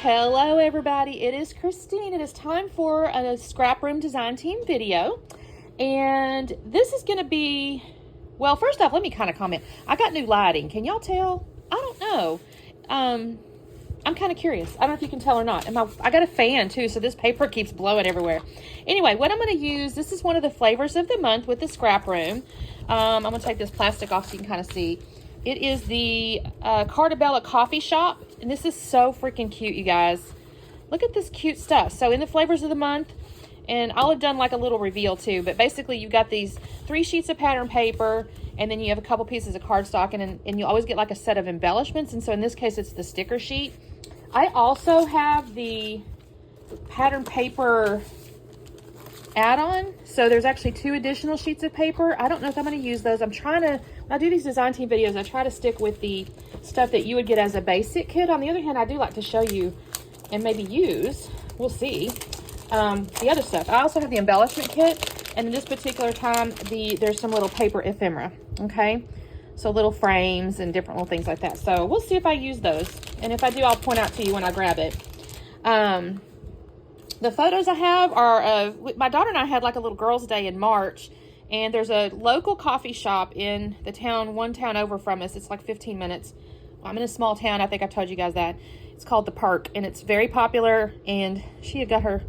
Hello everybody, it is Christine. It is time for a scrap room design team video. And this is gonna be, well, first off, let me kind of comment. I got new lighting. Can y'all tell? I don't know. I'm kind of curious. I don't know if you can tell or not. I got a fan too, so this paper keeps blowing everywhere. Anyway, what I'm gonna use, this is one of the flavors of the month with the scrap room. I'm gonna take this plastic off so you can kind of see. It is the Carta coffee shop. And this is so freaking cute, you guys. Look at this cute stuff. So in the flavors of the month, and I'll have done like a little reveal too, but basically you got these 3 sheets of pattern paper, and then you have a couple pieces of cardstock, and you always get like a set of embellishments. And so in this case, it's the sticker sheet. I also have the pattern paper add-on. So there's actually 2 additional sheets of paper. I don't know if I'm going to use those. I'm trying to, when I do these design team videos, I try to stick with the stuff that you would get as a basic kit. On the other hand, I do like to show you and maybe use, we'll see, the other stuff. I also have the embellishment kit, and in this particular time, there's some little paper ephemera, okay? So little frames and different little things like that. So we'll see if I use those. And if I do, I'll point out to you when I grab it. The photos I have are, my daughter and I had like a little girls' day in March, and there's a local coffee shop in the town, one town over from us. It's like 15 minutes. I'm in a small town. I think I've told you guys that. It's called The Perk, and it's very popular, and she had got her,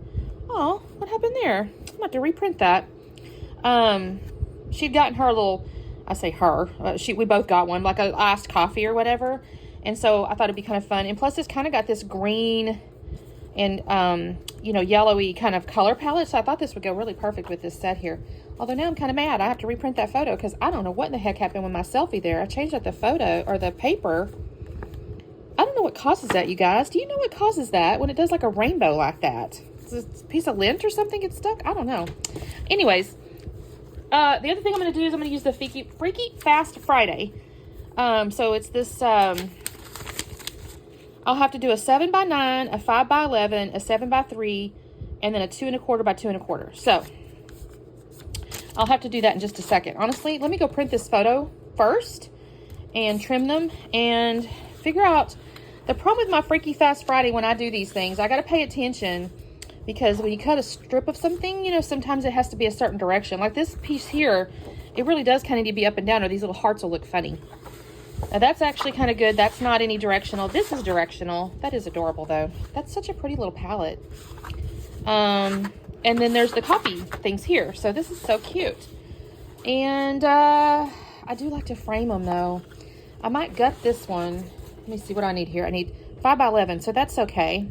oh, what happened there? I'm about to reprint that. She'd gotten her little, I say her, we both got one, like a iced coffee or whatever, and so I thought it'd be kind of fun. And plus, it's kind of got this green and you know, yellowy kind of color palette, so I thought this would go really perfect with this set here. Although now I'm kind of mad. I have to reprint that photo because I don't know what in the heck happened with my selfie there. I changed out the photo or the paper. I don't know what causes that, you guys. Do you know what causes that when it does like a rainbow like that? Is it a piece of lint or something gets stuck? I don't know. Anyways, the other thing I'm going to do is I'm going to use the Freaky Fast Friday. So it's this, I'll have to do a 7x9, a 5x11, a 7x3, and then a 2 1/4 by 2 1/4. So I'll have to do that in just a second. Honestly, let me go print this photo first and trim them and figure out. The problem with my Freaky Fast Friday when I do these things, I got to pay attention, because when you cut a strip of something, you know, sometimes it has to be a certain direction. Like this piece here, it really does kind of need to be up and down, or these little hearts will look funny. Now that's actually kind of good. That's not any directional. This is directional. That is adorable though. That's such a pretty little palette. And then there's the coffee things here. So this is so cute. And I do like to frame them though. I might gut this one. Let me see what I need here. I need 5x11, so that's okay.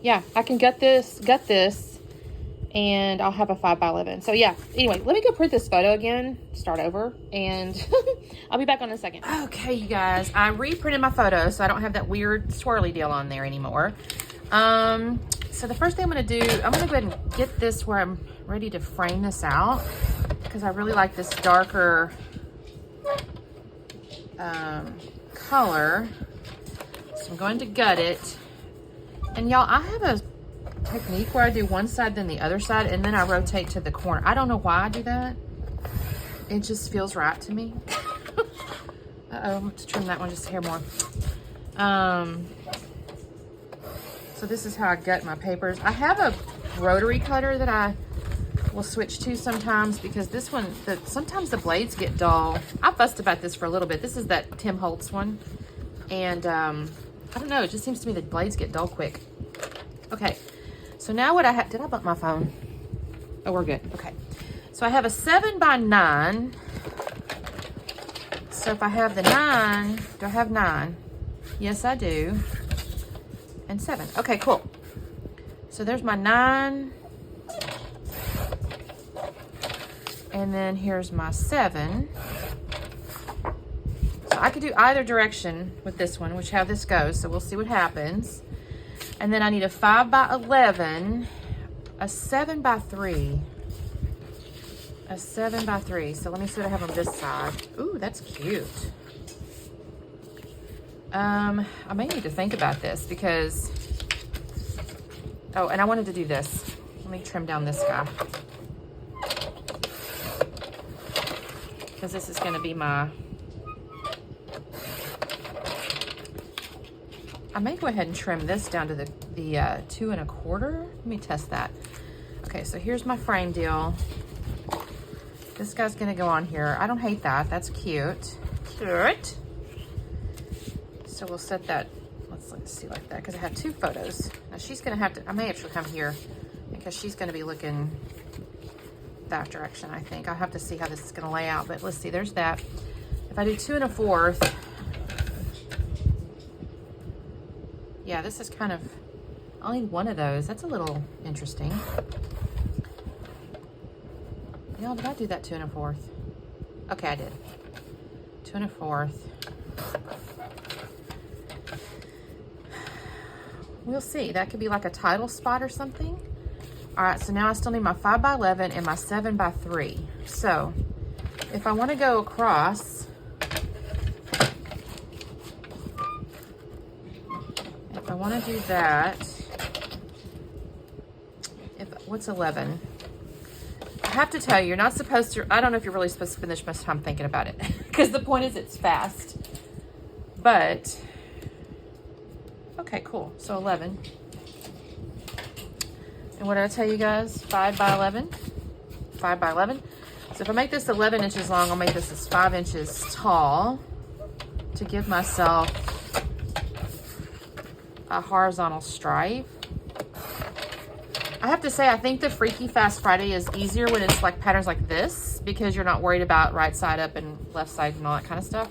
Yeah, I can gut this, and I'll have a 5x11. So yeah, anyway, let me go print this photo again, start over, and I'll be back on in a second. Okay, you guys, I reprinted my photo, so I don't have that weird swirly deal on there anymore. So the first thing I'm gonna do, I'm gonna go ahead and get this where I'm ready to frame this out, because I really like this darker color. So I'm going to gut it. And y'all, I have a technique where I do one side then the other side, and then I rotate to the corner. I don't know why I do that. It just feels right to me. Uh-oh, I'm going to trim that one just a hair more. So this is how I gut my papers. I have a rotary cutter that I will switch to sometimes, because this one, sometimes the blades get dull. I fussed about this for a little bit. This is that Tim Holtz one. And I don't know, it just seems to me the blades get dull quick. Okay, so now what I have, did I bump my phone? Oh, we're good, okay. So I have a 7x9. So if I have the 9, do I have 9? Yes, I do. And 7, okay, cool. So there's my 9. And then here's my 7. So I could do either direction with this one, which how this goes. So we'll see what happens. And then I need a 5x11, a 7x3, a 7x3. So let me see what I have on this side. Ooh, that's cute. I may need to think about this because, oh, and I wanted to do this. Let me trim down this guy. Because this is going to be my I may go ahead and trim this down to the 2 1/4. Let me test that. Okay, so here's my frame deal. This guy's gonna go on here. I don't hate that. That's cute. Cute. So we'll set that, let's see like that, because I have 2 photos. Now she's gonna have to, I may actually come here because she's gonna be looking that direction, I think. I'll have to see how this is gonna lay out, but let's see, there's that. If I do 2 1/4, yeah, this is kind of, I'll need one of those. That's a little interesting. Yeah, did I do that 2 1/4? Okay, I did. 2 1/4. We'll see. That could be like a title spot or something. All right, so now I still need my 5 by 11 and my 7 by 3. So if I want to go across, if I want to do that, what's 11? I have to tell you, you're not supposed to, I don't know if you're really supposed to spend this much time thinking about it because the point is it's fast. But, okay, cool. So 11. And what did I tell you guys? 5 by 11. 5 by 11. So if I make this 11 inches long, I'll make this as 5 inches tall to give myself a horizontal stripe. I have to say, I think the Freaky Fast Friday is easier when it's like patterns like this because you're not worried about right side up and left side and all that kind of stuff.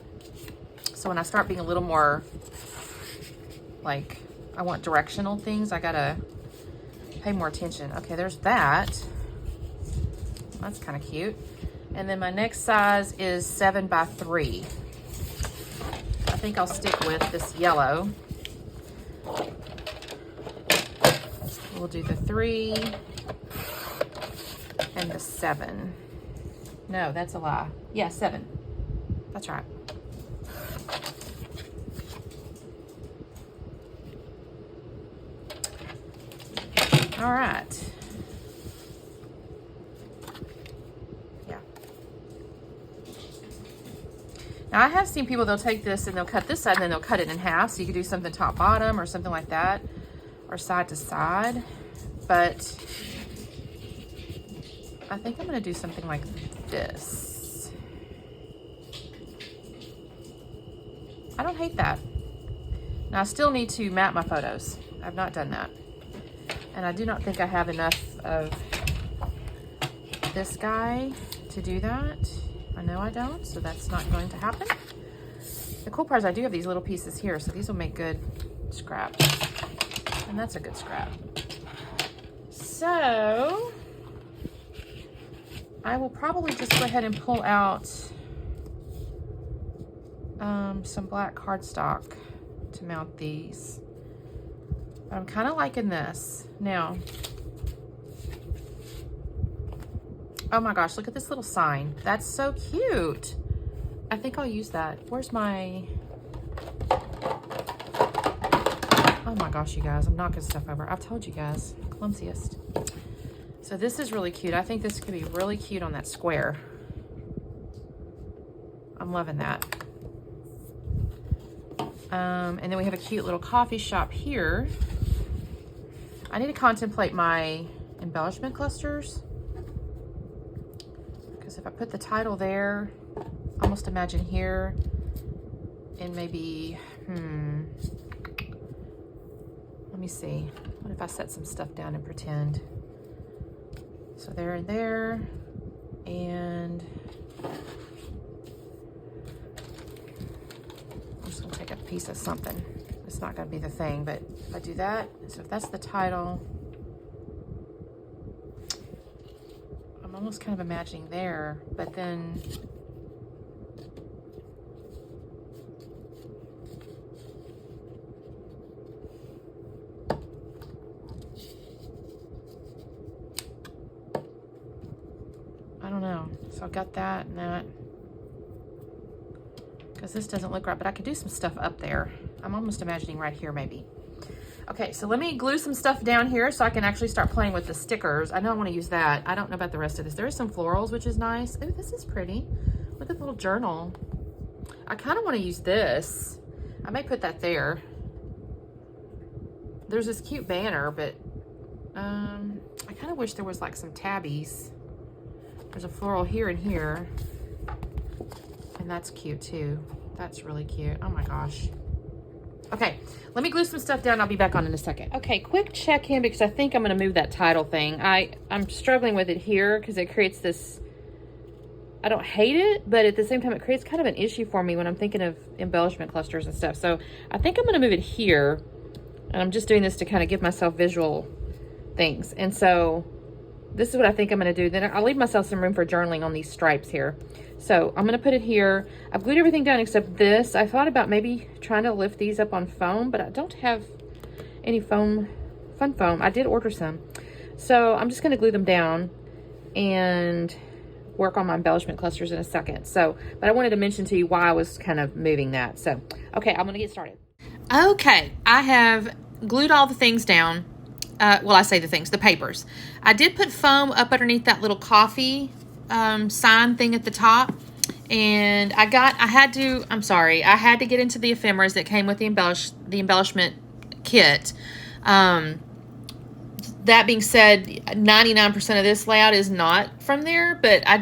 So when I start being a little more like, I want directional things, I gotta pay more attention. Okay, there's that. That's kind of cute. And then my next size is 7 by 3. I think I'll stick with this yellow. We'll do the 3 and the 7. No, that's a lie. Yeah, 7. That's right. All right. Yeah. Now I have seen people, they'll take this and they'll cut this side and then they'll cut it in half. So you could do something top bottom or something like that, or side to side. But I think I'm gonna do something like this. I don't hate that. Now I still need to map my photos. I've not done that. And I do not think I have enough of this guy to do that. I know I don't, so that's not going to happen. The cool part is I do have these little pieces here, so these will make good scrap. And that's a good scrap. So I will probably just go ahead and pull out some black cardstock to mount these. But I'm kind of liking this. Now, oh my gosh, look at this little sign. That's so cute. I think I'll use that. Where's my, oh my gosh, you guys, I'm knocking stuff over. I've told you guys, clumsiest. So this is really cute. I think this could be really cute on that square. I'm loving that. And then we have a cute little coffee shop here. I need to contemplate my embellishment clusters. Because if I put the title there, almost imagine here, and maybe, let me see. What if I set some stuff down and pretend? So there and there, and I'm just gonna take a piece of something. It's not gonna be the thing, but if I do that, so if that's the title, I'm almost kind of imagining there, but then I don't know. So I've got that and that. Because this doesn't look right, but I could do some stuff up there. I'm almost imagining right here maybe. Okay, so let me glue some stuff down here so I can actually start playing with the stickers. I know I want to use that. I don't know about the rest of this. There are some florals, which is nice. Oh, this is pretty. Look at the little journal. I kind of want to use this. I may put that there. there's this cute banner, but I kind of wish there was like some tabbies. There's a floral here and here. And that's cute too. That's really cute. Oh my gosh. Okay, let me glue some stuff down. I'll be back on in a second. Okay, quick check-in because I think I'm going to move that title thing. I'm struggling with it here because it creates this... I don't hate it, but at the same time, it creates kind of an issue for me when I'm thinking of embellishment clusters and stuff. So I think I'm going to move it here. And I'm just doing this to kind of give myself visual things. And so this is what I think I'm going to do. Then I'll leave myself some room for journaling on these stripes here. So I'm going to put it here. I've glued everything down except this. I thought about maybe trying to lift these up on foam, but I don't have any fun foam. I did order some. So I'm just going to glue them down and work on my embellishment clusters in a second. So, but I wanted to mention to you why I was kind of moving that. So, okay, I'm going to get started. Okay, I have glued all the things down. Well, I say the papers. I did put foam up underneath that little coffee sign thing at the top. And I had to get into the ephemeras that came with the embellishment kit. That being said, 99% of this layout is not from there, but I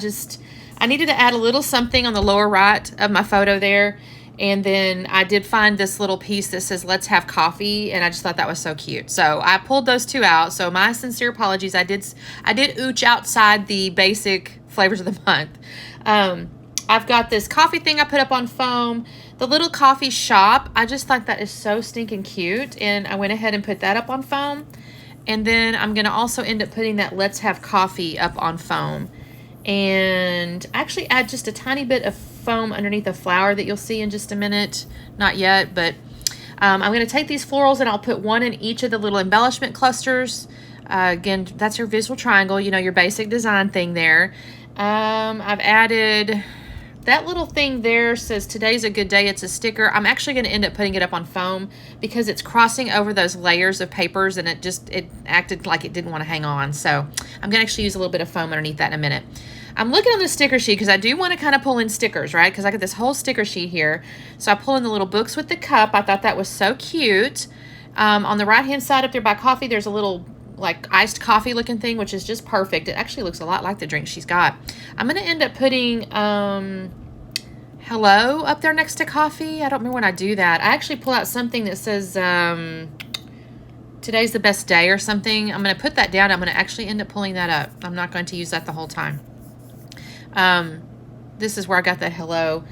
needed to add a little something on the lower right of my photo there. And then I did find this little piece that says, "Let's have coffee." And I just thought that was so cute. So I pulled those two out. So my sincere apologies. I did ooch outside the basic flavors of the month. I've got this coffee thing I put up on foam. The little coffee shop, I just thought that is so stinking cute. And I went ahead and put that up on foam. And then I'm going to also end up putting that "Let's Have Coffee" up on foam. And actually add just a tiny bit of foam underneath the flower that you'll see in just a minute. Not yet, but I'm going to take these florals and I'll put one in each of the little embellishment clusters. Again, that's your visual triangle, you know, your basic design thing there. I've added... That little thing there says "Today's a good day." It's a sticker. I'm actually going to end up putting it up on foam because it's crossing over those layers of papers and it acted like it didn't want to hang on. So I'm going to actually use a little bit of foam underneath that in a minute. I'm looking on the sticker sheet because I do want to kind of pull in stickers, right? Because I got this whole sticker sheet here. So I pull in the little books with the cup. I thought that was so cute. On the right-hand side up there by coffee, there's a little like iced coffee looking thing, which is just perfect. It actually looks a lot like the drink she's got. I'm going to end up putting hello up there next to coffee. I don't remember when I do that. I actually pull out something that says "Today's the best day" or something. I'm going to put that down. I'm going to actually end up pulling that up. I'm not going to use that the whole time. This is where I got that hello.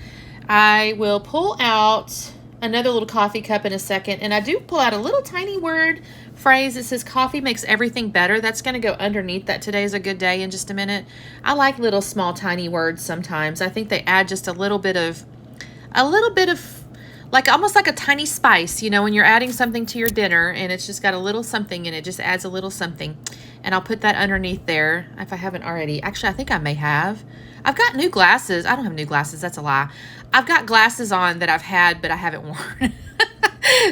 I will pull out another little coffee cup in a second. And I do pull out a little tiny word phrase that says "Coffee makes everything better." That's going to go underneath that "Today's a good day" in just a minute. I like little small tiny words sometimes. I think they add just a little bit of like almost like a tiny spice, you know, when you're adding something to your dinner and it's just got a little something in it, just adds a little something. And I'll put that underneath there if I haven't already. Actually, I think I may have. I've got new glasses. I don't have new glasses. That's a lie. I've got glasses on that I've had, but I haven't worn.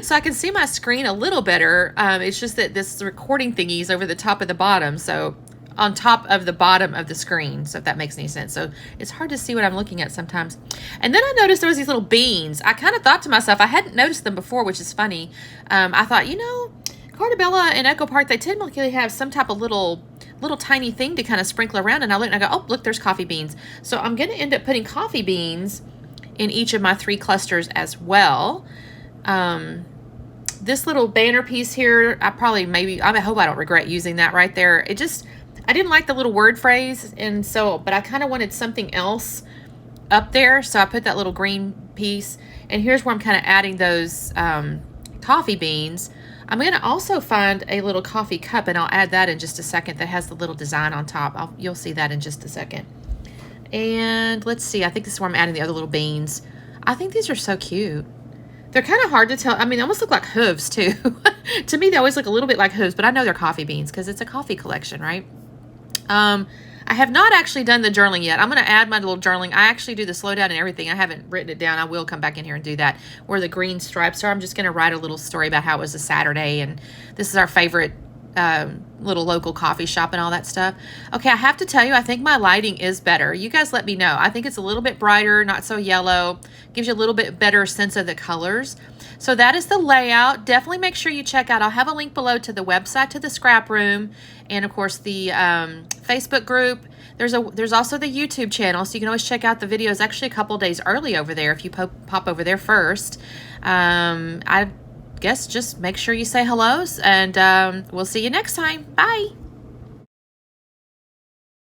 So I can see my screen a little better. It's just that this recording thingy is over the top of the bottom. So on top of the bottom of the screen. So if that makes any sense. So it's hard to see what I'm looking at sometimes. And then I noticed there was these little beans. I kind of thought to myself, I hadn't noticed them before, which is funny. I thought, you know, Carta and Echo Park, they typically have some type of little tiny thing to kind of sprinkle around. And I look and I go, oh, look, there's coffee beans. So I'm going to end up putting coffee beans in each of my 3 clusters as well. This little banner piece here, I hope I don't regret using that right there. I didn't like the little word phrase. And so, but I kind of wanted something else up there. So I put that little green piece. And here's where I'm kind of adding those, coffee beans. I'm going to also find a little coffee cup, and I'll add that in just a second, that has the little design on top. You'll see that in just a second. And let's see, I think this is where I'm adding the other little beans. I think these are so cute. They're kind of hard to tell. I mean, they almost look like hooves too. To me, they always look a little bit like hooves, but I know they're coffee beans because it's a coffee collection, right? I have not actually done the journaling yet. I'm going to add my little journaling. I actually do the slow down and everything. I haven't written it down. I will come back in here and do that. Where the green stripes are, I'm just going to write a little story about how it was a Saturday. And this is our favorite little local coffee shop and all that stuff. Okay, I have to tell you, I think my lighting is better. You guys let me know. I think it's a little bit brighter, not so yellow. Gives you a little bit better sense of the colors. So that is the layout. Definitely make sure you check out. I'll have a link below to the website, to the scrap room, and of course the Facebook group. There's also the YouTube channel, so you can always check out the videos actually a couple days early over there if you pop over there first. I guess just make sure you say hellos, and we'll see you next time. Bye.